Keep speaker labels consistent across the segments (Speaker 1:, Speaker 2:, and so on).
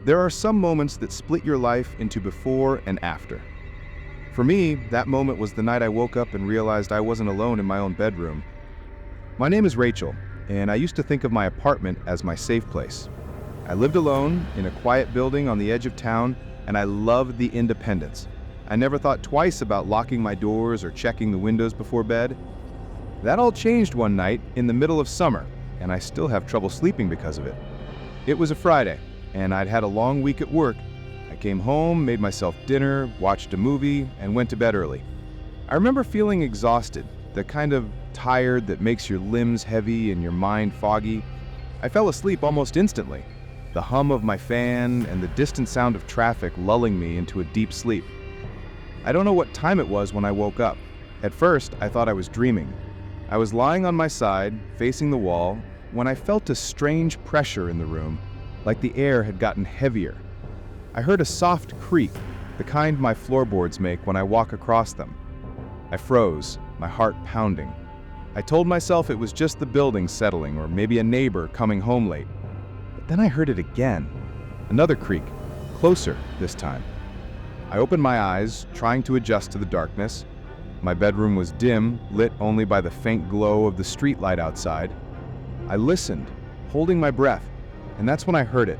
Speaker 1: There are some moments that split your life into before and after. For me, that moment was the night I woke up and realized I wasn't alone in my own bedroom. My name is Rachel, and I used to think of my apartment as my safe place. I lived alone in a quiet building on the edge of town, and I loved the independence. I never thought twice about locking my doors or checking the windows before bed. That all changed one night in the middle of summer, and I still have trouble sleeping because of it. It was a Friday, and I'd had a long week at work. I came home, made myself dinner, watched a movie, and went to bed early. I remember feeling exhausted, the kind of tired that makes your limbs heavy and your mind foggy. I fell asleep almost instantly, the hum of my fan and the distant sound of traffic lulling me into a deep sleep. I don't know what time it was when I woke up. At first, I thought I was dreaming. I was lying on my side, facing the wall, when I felt a strange pressure in the room, like the air had gotten heavier. I heard a soft creak, the kind my floorboards make when I walk across them. I froze, my heart pounding. I told myself it was just the building settling or maybe a neighbor coming home late. But then I heard it again. Another creak, closer this time. I opened my eyes, trying to adjust to the darkness. My bedroom was dim, lit only by the faint glow of the streetlight outside. I listened, holding my breath, and that's when I heard it.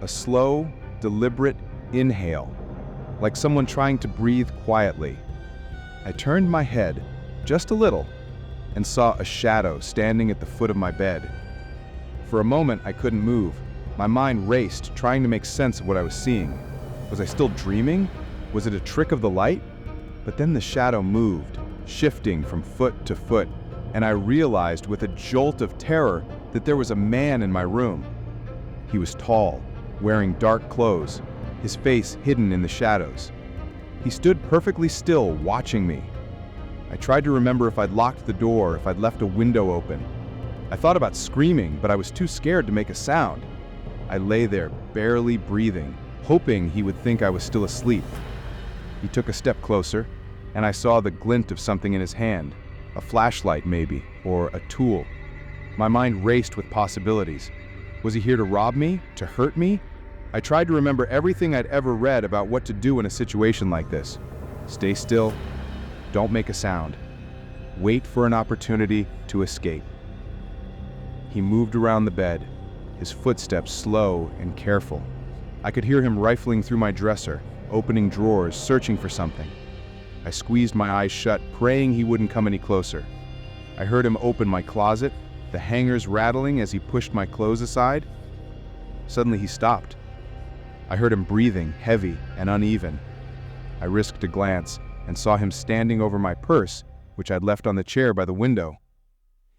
Speaker 1: A slow, deliberate inhale, like someone trying to breathe quietly. I turned my head, just a little, and saw a shadow standing at the foot of my bed. For a moment, I couldn't move. My mind raced, trying to make sense of what I was seeing. Was I still dreaming? Was it a trick of the light? But then the shadow moved, shifting from foot to foot, and I realized with a jolt of terror that there was a man in my room. He was tall, wearing dark clothes, his face hidden in the shadows. He stood perfectly still, watching me. I tried to remember if I'd locked the door, if I'd left a window open. I thought about screaming, but I was too scared to make a sound. I lay there, barely breathing, hoping he would think I was still asleep. He took a step closer, and I saw the glint of something in his hand, a flashlight maybe, or a tool. My mind raced with possibilities. Was he here to rob me? To hurt me? I tried to remember everything I'd ever read about what to do in a situation like this. Stay still. Don't make a sound. Wait for an opportunity to escape. He moved around the bed, his footsteps slow and careful. I could hear him rifling through my dresser, opening drawers, searching for something. I squeezed my eyes shut, praying he wouldn't come any closer. I heard him open my closet, the hangers rattling as he pushed my clothes aside. Suddenly he stopped. I heard him breathing, heavy and uneven. I risked a glance and saw him standing over my purse, which I'd left on the chair by the window.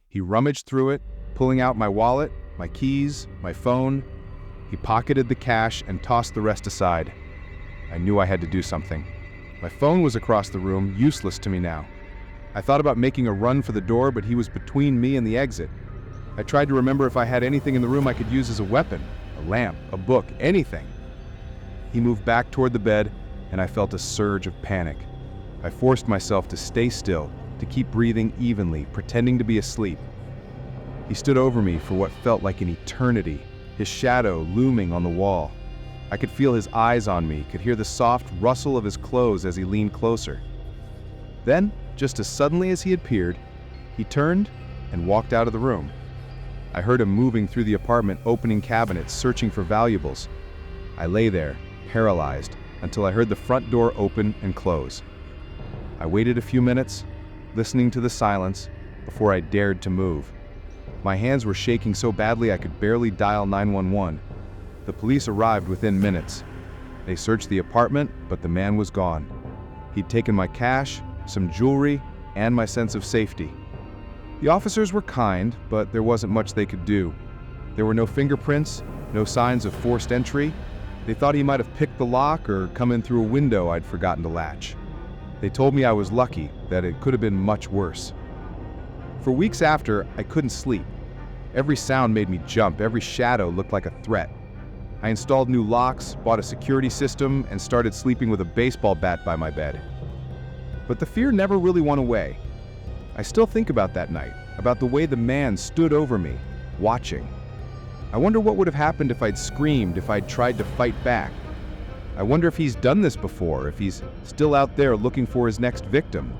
Speaker 1: He rummaged through it, pulling out my wallet, my keys, my phone. He pocketed the cash and tossed the rest aside. I knew I had to do something. My phone was across the room, useless to me now. I thought about making a run for the door, but he was between me and the exit. I tried to remember if I had anything in the room I could use as a weapon, a lamp, a book, anything. He moved back toward the bed, and I felt a surge of panic. I forced myself to stay still, to keep breathing evenly, pretending to be asleep. He stood over me for what felt like an eternity, his shadow looming on the wall. I could feel his eyes on me, could hear the soft rustle of his clothes as he leaned closer. Then, just as suddenly as he appeared, he turned and walked out of the room. I heard him moving through the apartment, opening cabinets, searching for valuables. I lay there, paralyzed, until I heard the front door open and close. I waited a few minutes, listening to the silence, before I dared to move. My hands were shaking so badly I could barely dial 911. The police arrived within minutes. They searched the apartment, but the man was gone. He'd taken my cash, some jewelry, and my sense of safety. The officers were kind, but there wasn't much they could do. There were no fingerprints, no signs of forced entry. They thought he might have picked the lock or come in through a window I'd forgotten to latch. They told me I was lucky, that it could have been much worse. For weeks after, I couldn't sleep. Every sound made me jump, every shadow looked like a threat. I installed new locks, bought a security system, and started sleeping with a baseball bat by my bed. But the fear never really went away. I still think about that night, about the way the man stood over me, watching. I wonder what would have happened if I'd screamed, if I'd tried to fight back. I wonder if he's done this before, if he's still out there looking for his next victim.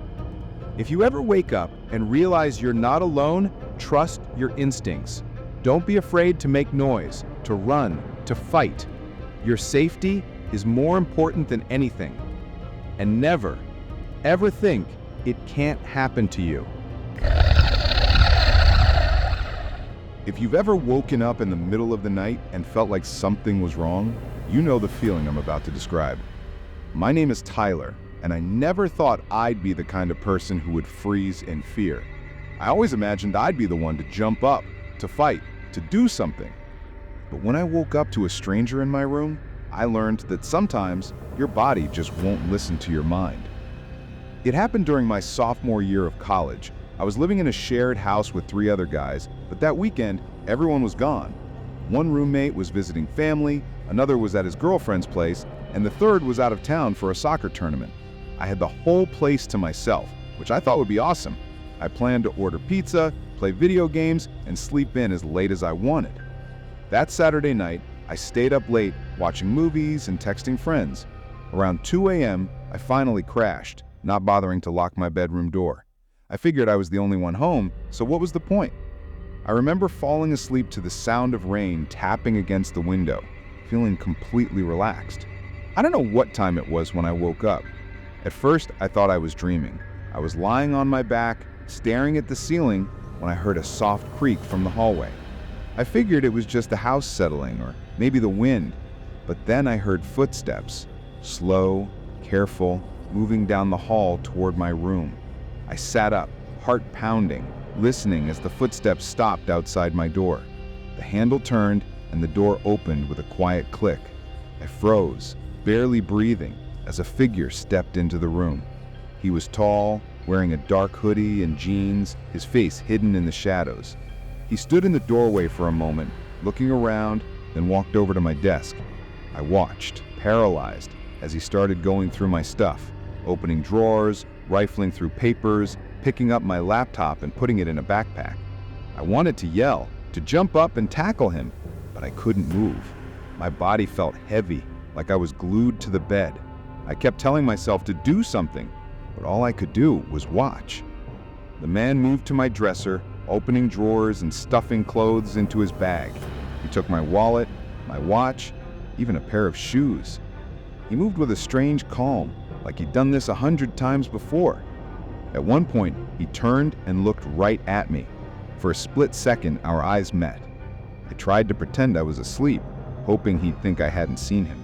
Speaker 1: If you ever wake up and realize you're not alone, trust your instincts. Don't be afraid to make noise, to run, to fight. Your safety is more important than anything. And never, ever think it can't happen to you. If you've ever woken up in the middle of the night and felt like something was wrong, you know the feeling I'm about to describe. My name is Tyler, and I never thought I'd be the kind of person who would freeze in fear. I always imagined I'd be the one to jump up, to fight, to do something. But when I woke up to a stranger in my room, I learned that sometimes your body just won't listen to your mind. It happened during my sophomore year of college. I was living in a shared house with 3 other guys, but that weekend, everyone was gone. One roommate was visiting family, another was at his girlfriend's place, and the third was out of town for a soccer tournament. I had the whole place to myself, which I thought would be awesome. I planned to order pizza, play video games, and sleep in as late as I wanted. That Saturday night, I stayed up late watching movies and texting friends. Around 2 a.m., I finally crashed, not bothering to lock my bedroom door. I figured I was the only one home, so what was the point? I remember falling asleep to the sound of rain tapping against the window, feeling completely relaxed. I don't know what time it was when I woke up. At first, I thought I was dreaming. I was lying on my back, staring at the ceiling, when I heard a soft creak from the hallway. I figured it was just the house settling, or maybe the wind, but then I heard footsteps, slow, careful, moving down the hall toward my room. I sat up, heart pounding, listening as the footsteps stopped outside my door. The handle turned and the door opened with a quiet click. I froze, barely breathing, as a figure stepped into the room. He was tall, wearing a dark hoodie and jeans, his face hidden in the shadows. He stood in the doorway for a moment, looking around, then walked over to my desk. I watched, paralyzed, as he started going through my stuff, opening drawers, rifling through papers, picking up my laptop and putting it in a backpack. I wanted to yell, to jump up and tackle him, but I couldn't move. My body felt heavy, like I was glued to the bed. I kept telling myself to do something, but all I could do was watch. The man moved to my dresser, opening drawers and stuffing clothes into his bag. He took my wallet, my watch, even a pair of shoes. He moved with a strange calm, like he'd done this 100 times before. At one point, he turned and looked right at me. For a split second, our eyes met. I tried to pretend I was asleep, hoping he'd think I hadn't seen him.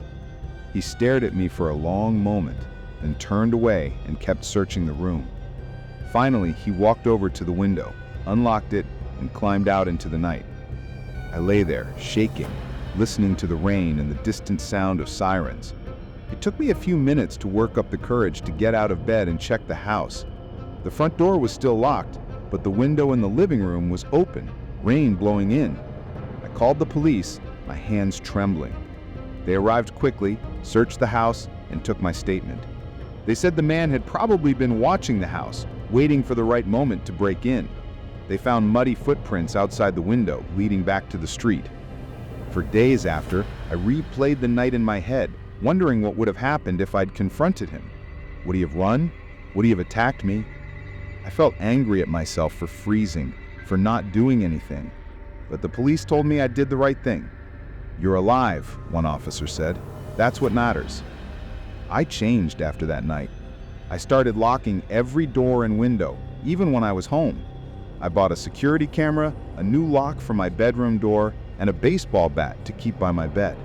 Speaker 1: He stared at me for a long moment, then turned away and kept searching the room. Finally, he walked over to the window, unlocked it, and climbed out into the night. I lay there, shaking, listening to the rain and the distant sound of sirens. It took me a few minutes to work up the courage to get out of bed and check the house. The front door was still locked, but the window in the living room was open, rain blowing in. I called the police, my hands trembling. They arrived quickly, searched the house, and took my statement. They said the man had probably been watching the house, waiting for the right moment to break in. They found muddy footprints outside the window, leading back to the street. For days after, I replayed the night in my head, wondering what would have happened if I'd confronted him. Would he have run? Would he have attacked me? I felt angry at myself for freezing, for not doing anything. But the police told me I did the right thing. "You're alive," one officer said. "That's what matters." I changed after that night. I started locking every door and window, even when I was home. I bought a security camera, a new lock for my bedroom door, and a baseball bat to keep by my bed.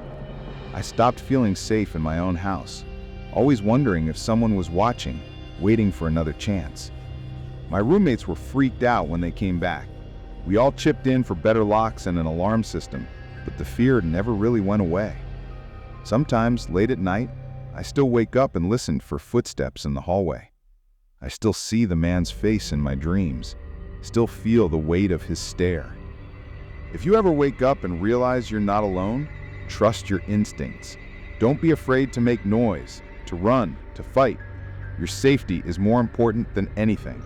Speaker 1: I stopped feeling safe in my own house, always wondering if someone was watching, waiting for another chance. My roommates were freaked out when they came back. We all chipped in for better locks and an alarm system, but the fear never really went away. Sometimes, late at night, I still wake up and listen for footsteps in the hallway. I still see the man's face in my dreams, still feel the weight of his stare. If you ever wake up and realize you're not alone, trust your instincts. Don't be afraid to make noise, to run, to fight. Your safety is more important than anything.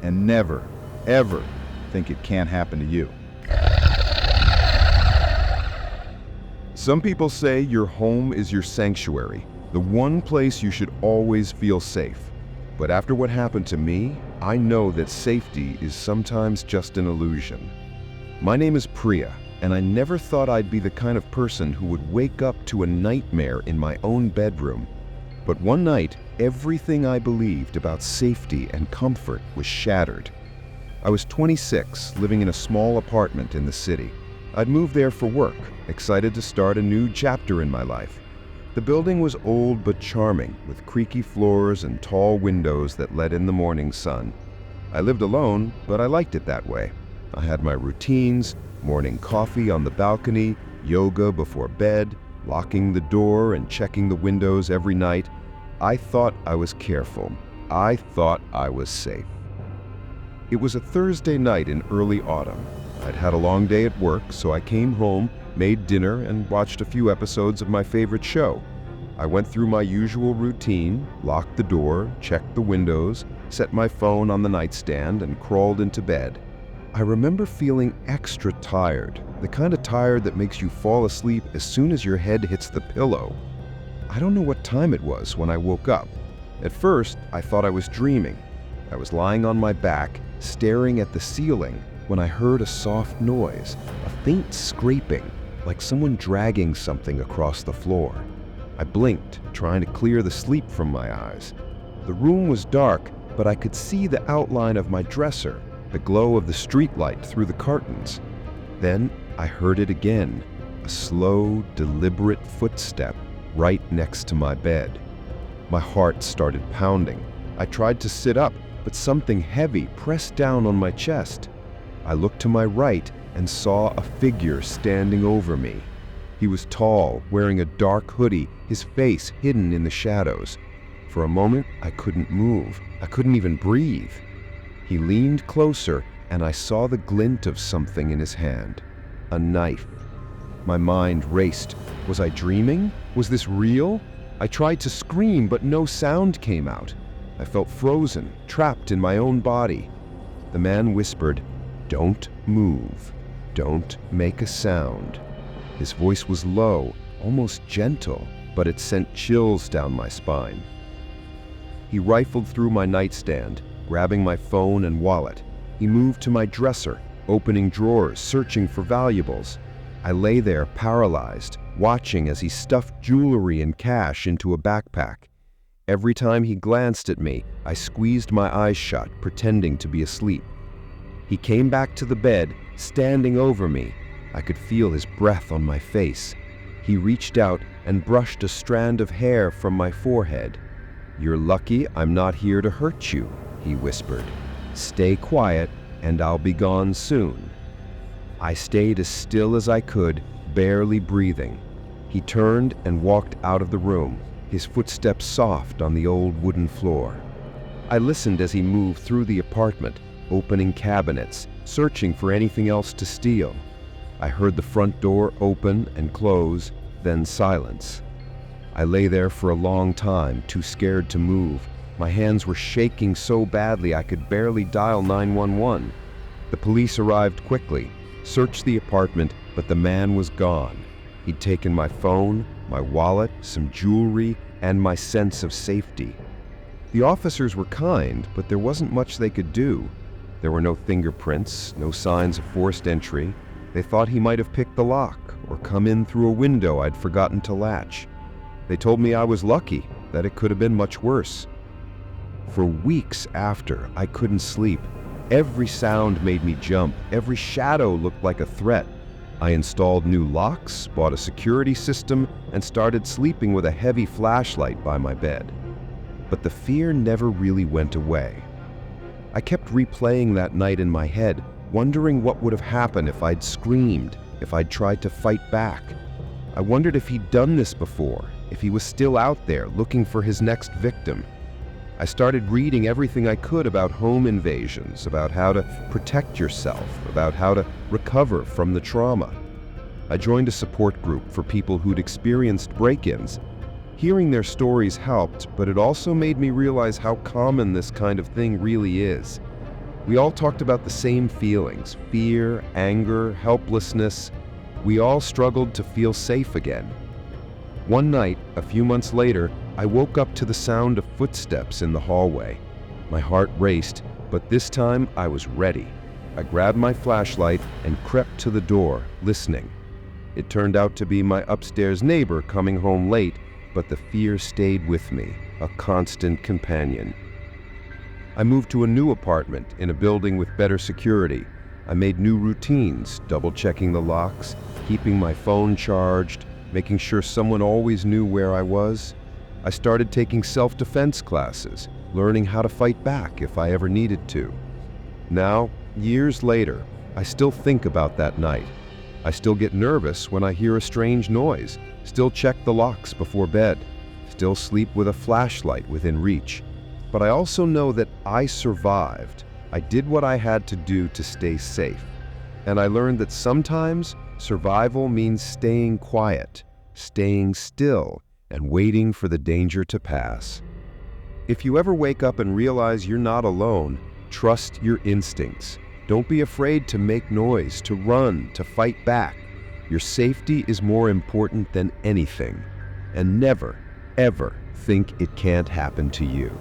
Speaker 1: And never, ever think it can't happen to you. Some people say your home is your sanctuary, the one place you should always feel safe. But after what happened to me, I know that safety is sometimes just an illusion. My name is Priya, and I never thought I'd be the kind of person who would wake up to a nightmare in my own bedroom. But one night, everything I believed about safety and comfort was shattered. I was 26, living in a small apartment in the city. I'd moved there for work, excited to start a new chapter in my life. The building was old but charming, with creaky floors and tall windows that let in the morning sun. I lived alone, but I liked it that way. I had my routines, morning coffee on the balcony, yoga before bed, locking the door and checking the windows every night. I thought I was careful. I thought I was safe. It was a Thursday night in early autumn. I'd had a long day at work, so I came home, made dinner, and watched a few episodes of my favorite show. I went through my usual routine, locked the door, checked the windows, set my phone on the nightstand, and crawled into bed. I remember feeling extra tired, the kind of tired that makes you fall asleep as soon as your head hits the pillow. I don't know what time it was when I woke up. At first, I thought I was dreaming. I was lying on my back, staring at the ceiling, when I heard a soft noise, a faint scraping, like someone dragging something across the floor. I blinked, trying to clear the sleep from my eyes. The room was dark, but I could see the outline of my dresser, the glow of the streetlight through the curtains. Then I heard it again, a slow, deliberate footstep right next to my bed. My heart started pounding. I tried to sit up, but something heavy pressed down on my chest. I looked to my right and saw a figure standing over me. He was tall, wearing a dark hoodie, his face hidden in the shadows. For a moment, I couldn't move. I couldn't even breathe. He leaned closer, and I saw the glint of something in his hand. A knife. My mind raced. Was I dreaming? Was this real? I tried to scream, but no sound came out. I felt frozen, trapped in my own body. The man whispered, "Don't move. Don't make a sound." His voice was low, almost gentle, but it sent chills down my spine. He rifled through my nightstand, grabbing my phone and wallet. He moved to my dresser, opening drawers, searching for valuables. I lay there paralyzed, watching as he stuffed jewelry and cash into a backpack. Every time he glanced at me, I squeezed my eyes shut, pretending to be asleep. He came back to the bed, standing over me. I could feel his breath on my face. He reached out and brushed a strand of hair from my forehead. "You're lucky I'm not here to hurt you," he whispered. "Stay quiet and I'll be gone soon." I stayed as still as I could, barely breathing. He turned and walked out of the room, his footsteps soft on the old wooden floor. I listened as he moved through the apartment, opening cabinets, searching for anything else to steal. I heard the front door open and close, then silence. I lay there for a long time, too scared to move. My hands were shaking so badly I could barely dial 911. The police arrived quickly, searched the apartment, but the man was gone. He'd taken my phone, my wallet, some jewelry, and my sense of safety. The officers were kind, but there wasn't much they could do. There were no fingerprints, no signs of forced entry. They thought he might have picked the lock or come in through a window I'd forgotten to latch. They told me I was lucky, that it could have been much worse. For weeks after, I couldn't sleep. Every sound made me jump. Every shadow looked like a threat. I installed new locks, bought a security system, and started sleeping with a heavy flashlight by my bed. But the fear never really went away. I kept replaying that night in my head, wondering what would have happened if I'd screamed, if I'd tried to fight back. I wondered if he'd done this before, if he was still out there looking for his next victim. I started reading everything I could about home invasions, about how to protect yourself, about how to recover from the trauma. I joined a support group for people who'd experienced break-ins. Hearing their stories helped, but it also made me realize how common this kind of thing really is. We all talked about the same feelings: fear, anger, helplessness.
Speaker 2: We all struggled to feel safe again. One night, a few months later, I woke up to the sound of footsteps in the hallway. My heart raced, but this time I was ready. I grabbed my flashlight and crept to the door, listening. It turned out to be my upstairs neighbor coming home late, but the fear stayed with me, a constant companion. I moved to a new apartment in a building with better security. I made new routines, double-checking the locks, keeping my phone charged, making sure someone always knew where I was. I started taking self-defense classes, learning how to fight back if I ever needed to. Now, years later, I still think about that night. I still get nervous when I hear a strange noise, still check the locks before bed, still sleep with a flashlight within reach. But I also know that I survived. I did what I had to do to stay safe. And I learned that sometimes survival means staying quiet, staying still, and waiting for the danger to pass. If you ever wake up and realize you're not alone, trust your instincts. Don't be afraid to make noise, to run, to fight back. Your safety is more important than anything. And never, ever think it can't happen to you.